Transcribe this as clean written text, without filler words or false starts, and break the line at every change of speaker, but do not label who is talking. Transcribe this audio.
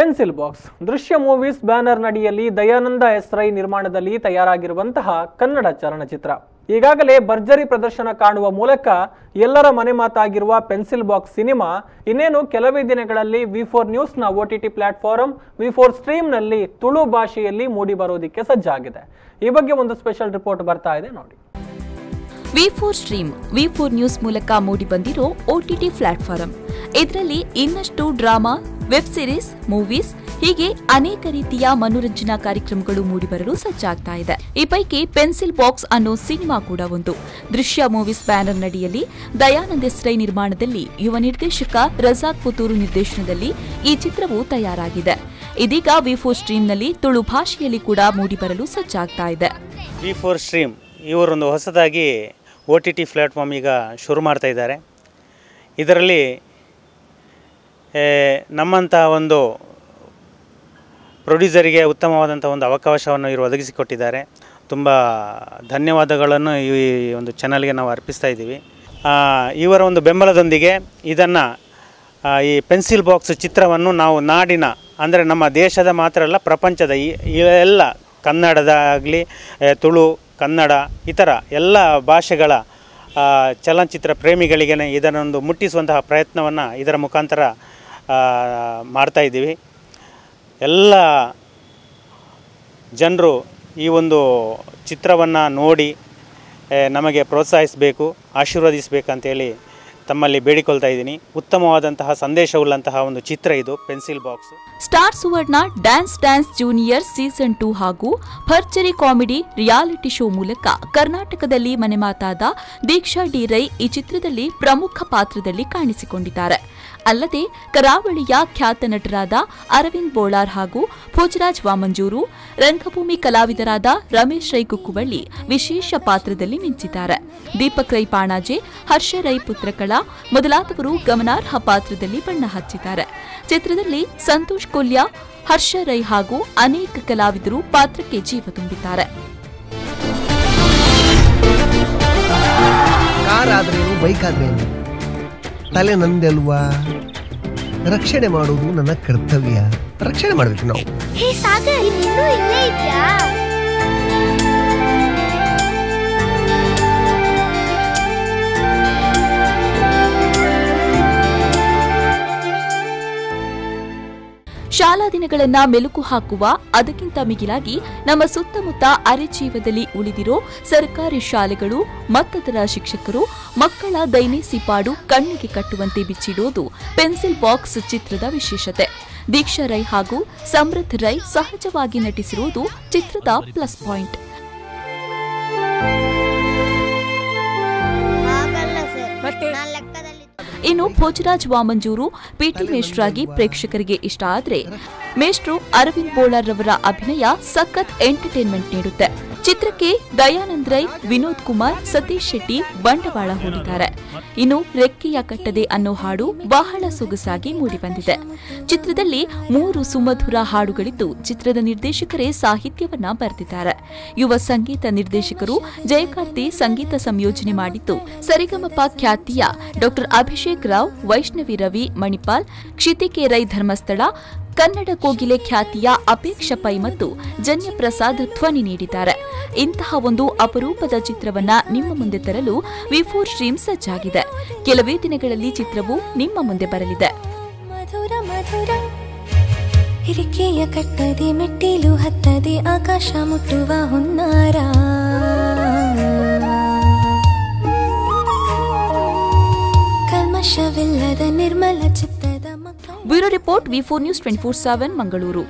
Pencil box Drishya movies banner ನಡಿಯಲ್ಲಿ Dayananda S Rai ನಿರ್ಮಾಣದಲ್ಲಿ ತಯಾರಾಗಿರುವಂತಹ ಕನ್ನಡ ಚಲನಚಿತ್ರ ಈಗಾಗಲೇ ಭರ್ಜರಿ ಪ್ರದರ್ಶನ ಕಾಣುವ ಮೂಲಕ ಎಲ್ಲರ ಮನೆ ಮಾತಾಗಿರುವ ಪೆನ್ಸಿಲ್ ಬಾಕ್ಸ್ ಸಿನಿಮಾ ಇನ್ನೇನು ಕೆಲವೇ ದಿನಗಳಲ್ಲಿ ವಿ4 ನ್ಯೂಸ್ ನ OTT ಪ್ಲಾಟ್ಫಾರ್ಮ್ ವಿ4 ಸ್ಟ್ರೀಮ್ ನಲ್ಲಿ ತುಳು ಭಾಷೆಯಲ್ಲಿ ಮೂಡಿ ಬರೋದಕ್ಕೆ ಸಜ್ಜಾಗಿದೆ। ಈ ಬಗ್ಗೆ ಒಂದು ಸ್ಪೆಷಲ್ ರಿಪೋರ್ಟ್ ಬರ್ತಾ ಇದೆ ನೋಡಿ।
ವಿ4 ಸ್ಟ್ರೀಮ್ ವಿ4 ನ್ಯೂಸ್ ಮೂಲಕ ಮೂಡಿ ಬಂದಿರೋ OTT ಪ್ಲಾಟ್ಫಾರ್ಮ್ ಇದರಲ್ಲಿ ಇನ್ನಷ್ಟು ಡ್ರಾಮಾ ವೆಬ್ ಸೀರೀಸ್ ಮೂವೀಸ್ ಹೀಗೆ ಅನೇಕ ರೀತಿಯ ಮನೋರಂಜನಾ ಕಾರ್ಯಕ್ರಮಗಳು ಮೂಡಿಬರಲು ಸಜ್ಜಾಗ್ತಾ ಇದೆ। ಈ ಪೈಕಿ ಪೆನ್ಸಿಲ್ ಬಾಕ್ಸ್ ಅನ್ನೋ ಸಿನಿಮಾ ಕೂಡ ಒಂದು। ದೃಶ್ಯ ಮೂವೀಸ್ ಬ್ಯಾನರ್ ನಡಿಯಲ್ಲಿ ದಯಾನಂದ ಎಸ್ ರೈ ನಿರ್ಮಾಣದಲ್ಲಿ ಯುವ ನಿರ್ದೇಶಕ ರಜಾಕ್ ಪುತೂರು ನಿರ್ದೇಶನದಲ್ಲಿ ಈ ಚಿತ್ರವು ತಯಾರಾಗಿದೆ। ಇದೀಗ ವಿ4 ಸ್ಟ್ರೀಮ್ನಲ್ಲಿ ತುಳು ಭಾಷೆಯಲ್ಲಿ ಕೂಡ ಮೂಡಿಬರಲು ಸಜ್ಜಾಗ್ತಾ ಇದೆ।
ವಿ4 ಸ್ಟ್ರೀಮ್ ಇವರೊಂದು ಹೊಸದಾಗಿ OTT ಪ್ಲಾಟ್ಫಾರ್ಮ್ ಈಗ ಶುರು ಮಾಡ್ತಾ ಇದ್ದಾರೆ। ಇದರಲ್ಲಿ ನಮ್ಮಂಥ ಒಂದು ಪ್ರೊಡ್ಯೂಸರಿಗೆ ಉತ್ತಮವಾದಂಥ ಒಂದು ಅವಕಾಶವನ್ನು ಇವರು ಒದಗಿಸಿಕೊಟ್ಟಿದ್ದಾರೆ। ತುಂಬ ಧನ್ಯವಾದಗಳನ್ನು ಈ ಒಂದು ಚಾನಲ್ಗೆ ನಾವು ಅರ್ಪಿಸ್ತಾ ಇದ್ದೀವಿ। ಇವರ ಒಂದು ಬೆಂಬಲದೊಂದಿಗೆ ಇದನ್ನು ಈ ಪೆನ್ಸಿಲ್ ಬಾಕ್ಸ್ ಚಿತ್ರವನ್ನು ನಾವು ನಾಡಿನ ಅಂದರೆ ನಮ್ಮ ದೇಶದ ಮಾತ್ರ ಅಲ್ಲ ಪ್ರಪಂಚದ ಎಲ್ಲ ಕನ್ನಡದಾಗಲಿ ತುಳು ಕನ್ನಡ ಇತರ ಎಲ್ಲ ಭಾಷೆಗಳ ಚಲನಚಿತ್ರ ಪ್ರೇಮಿಗಳಿಗೆ ಇದನ್ನೊಂದು ಮುಟ್ಟಿಸುವಂತಹ ಪ್ರಯತ್ನವನ್ನು ಇದರ ಮುಖಾಂತರ ಮಾಡ್ತಾ ಇದ್ದೀವಿ। ಎಲ್ಲ ಜನರು ಈ ಒಂದು ಚಿತ್ರವನ್ನು ನೋಡಿ ನಮಗೆ ಪ್ರೋತ್ಸಾಹಿಸಬೇಕು, ಆಶೀರ್ವದಿಸಬೇಕಂತೇಳಿ ತಮ್ಮಲ್ಲಿ ಬೇಡಿಕೊಳ್ತಾ ಇದ್ದೀನಿ। ಉತ್ತಮವಾದಂತಹ ಸಂದೇಶವುಳ್ಳಂತಹ ಒಂದು ಚಿತ್ರ ಇದು ಪೆನ್ಸಿಲ್ ಬಾಕ್ಸ್।
ಸ್ಟಾರ್ ಸುವರ್ಣ ಡ್ಯಾನ್ಸ್ ಜೂನಿಯರ್ ಸೀಸನ್ 2 ಹಾಗೂ ಭರ್ಜರಿ ಕಾಮಿಡಿ ರಿಯಾಲಿಟಿ ಶೋ ಮೂಲಕ ಕರ್ನಾಟಕದಲ್ಲಿ ಮನೆಮಾತಾದ ದೀಕ್ಷಾ ಡಿ ರೈ ಈ ಚಿತ್ರದಲ್ಲಿ ಪ್ರಮುಖ ಪಾತ್ರದಲ್ಲಿ ಕಾಣಿಸಿಕೊಂಡಿದ್ದಾರೆ। ಅಲ್ಲದೆ ಕರಾವಳಿಯ ಖ್ಯಾತ ನಟರಾದ ಅರವಿಂದ್ ಬೋಳಾರ್ ಹಾಗೂ ಭೋಜರಾಜ್ ವಾಮಂಜೂರು, ರಂಗಭೂಮಿ ಕಲಾವಿದರಾದ ರಮೇಶ್ ರೈ ಕುಕ್ಕುವಳ್ಳಿ ವಿಶೇಷ ಪಾತ್ರದಲ್ಲಿ ಮಿಂಚಿದ್ದಾರೆ। ದೀಪಕ್ ರೈ ಪಾಣಾಜೆ, ಹರ್ಷ ರೈ ಪುತ್ರಕಳ ಮೊದಲಾದವರು ಗಮನಾರ್ಹ ಪಾತ್ರದಲ್ಲಿ ಬಣ್ಣ ಹಚ್ಚಿದ್ದಾರೆ। ಚಿತ್ರದಲ್ಲಿ ಸಂತೋಷ್ ಕೊಲ್ಯ, ಹರ್ಷ ರೈ ಹಾಗೂ ಅನೇಕ ಕಲಾವಿದರು ಪಾತ್ರಕ್ಕೆ ಜೀವ ತುಂಬಿದ್ದಾರೆ।
ತಲೆ ನಂದೆಲ್ವಾ, ರಕ್ಷಣೆ ಮಾಡುವುದು ನನ್ನ ಕರ್ತವ್ಯ, ರಕ್ಷಣೆ ಮಾಡಬೇಕು ನಾವು।
ಶಾಲಾ ದಿನಗಳನ್ನ ಮೆಲುಕು ಹಾಕುವ ಅದಕ್ಕಿಂತ ಮಿಗಿಲಾಗಿ ನಮ್ಮ ಸುತ್ತಮುತ್ತ ಅರೆಜೀವದಲ್ಲಿ ಉಳಿದಿರೋ ಸರ್ಕಾರಿ ಶಾಲೆಗಳು ಮತ್ತದರ ಶಿಕ್ಷಕರು ಮಕ್ಕಳ ದೈನೇಸಿಪಾಡು ಕಣ್ಣಿಗೆ ಕಟ್ಟುವಂತೆ ಬಿಚ್ಚಿಡೋದು ಪೆನ್ಸಿಲ್ ಬಾಕ್ಸ್ ಚಿತ್ರದ ವಿಶೇಷತೆ। ದೀಕ್ಷಾ ರೈ ಹಾಗೂ ಸಮೃದ್ಧ ರೈ ಸಹಜವಾಗಿ ನಟಿಸಿರುವುದು ಚಿತ್ರದ ಪ್ಲಸ್ ಪಾಯಿಂಟ್। ಇನ್ನು ಭೋಜರಾಜ್ ವಾಮಂಜೂರು ಪಿಟಿ ಮೇಷ್ಟ್ರಾಗಿ ಪ್ರೇಕ್ಷಕರಿಗೆ ಇಷ್ಟ ಆದರೆ ಮೇಷ್ಟ್ರು ಅರವಿಂದ್ ಬೋಳಾರ್ ರವರ ಅಭಿನಯ ಸಖತ್ ಎಂಟರ್ಟೈನ್ಮೆಂಟ್ ನೀಡುತ್ತೆ। ಚಿತ್ರಕ್ಕೆ ದಯಾನಂದ್ ರೈ, ವಿನೋದ್ ಕುಮಾರ್, ಸತೀಶ್ ಶೆಟ್ಟಿ ಬಂಡವಾಳ ಹೂಡಿದ್ದಾರೆ। ಇನ್ನು ರೆಕ್ಕೆಯ ಕಟ್ಟದೆ ಅನ್ನೋ ಹಾಡು ಬಹಳ ಸೊಗಸಾಗಿ ಮೂಡಿಬಂದಿದೆ। ಚಿತ್ರದಲ್ಲಿ 3 ಸುಮಧುರ ಹಾಡುಗಳಿದ್ದು ಚಿತ್ರದ ನಿರ್ದೇಶಕರೇ ಸಾಹಿತ್ಯವನ್ನ ಬರೆದಿದ್ದಾರೆ। ಯುವ ಸಂಗೀತ ನಿರ್ದೇಶಕರು ಜಯಕಾರ್ತಿ ಸಂಗೀತ ಸಂಯೋಜನೆ ಮಾಡಿದ್ದು ಸರಿಗಮಪ ಖ್ಯಾತಿಯ ಡಾ ಅಭಿಷೇಕ್ ರಾವ್, ವೈಷ್ಣವಿ ರವಿ ಮಣಿಪಾಲ್, ಕ್ಷಿತಿಕೆ ರೈ ಧರ್ಮಸ್ಥಳ, ಕನ್ನಡ ಕೋಗಿಲೆ ಖ್ಯಾತಿಯ ಅಪೇಕ್ಷ ಪೈ ಮತ್ತು ಜನ್ಯ ಪ್ರಸಾದ್ ಧ್ವನಿ ನೀಡಿದ್ದಾರೆ। ಇಂತಹ ಒಂದು ಅಪರೂಪದ ಚಿತ್ರವನ್ನ ನಿಮ್ಮ ಮುಂದೆ ತರಲು ವಿ4 ಸ್ಟ್ರೀಮ್ ಸಜ್ಜಾಗಿದೆ। ಕೆಲವೇ ದಿನಗಳಲ್ಲಿ ಚಿತ್ರವು ನಿಮ್ಮ ಮುಂದೆ ಬರಲಿದೆ।
ಮಧುರ ಮಧುರ ಹಿರಿಕೆಯ ಕಟ್ಟದೆ ಮೆಟ್ಟಿಲು ಹತ್ತದೆ ಆಕಾಶ ಮುಟ್ಟುವ ಹುನ್ನಾರ, ಕಲ್ಮಶವಿಲ್ಲದ ನಿರ್ಮಲ ಚಿತ್ತದ
ಬ್ಯೂರೋ ರಿಪೋರ್ಟ್ ವಿ4 ನ್ಯೂಸ್ 24/7 ಮಂಗಳೂರು।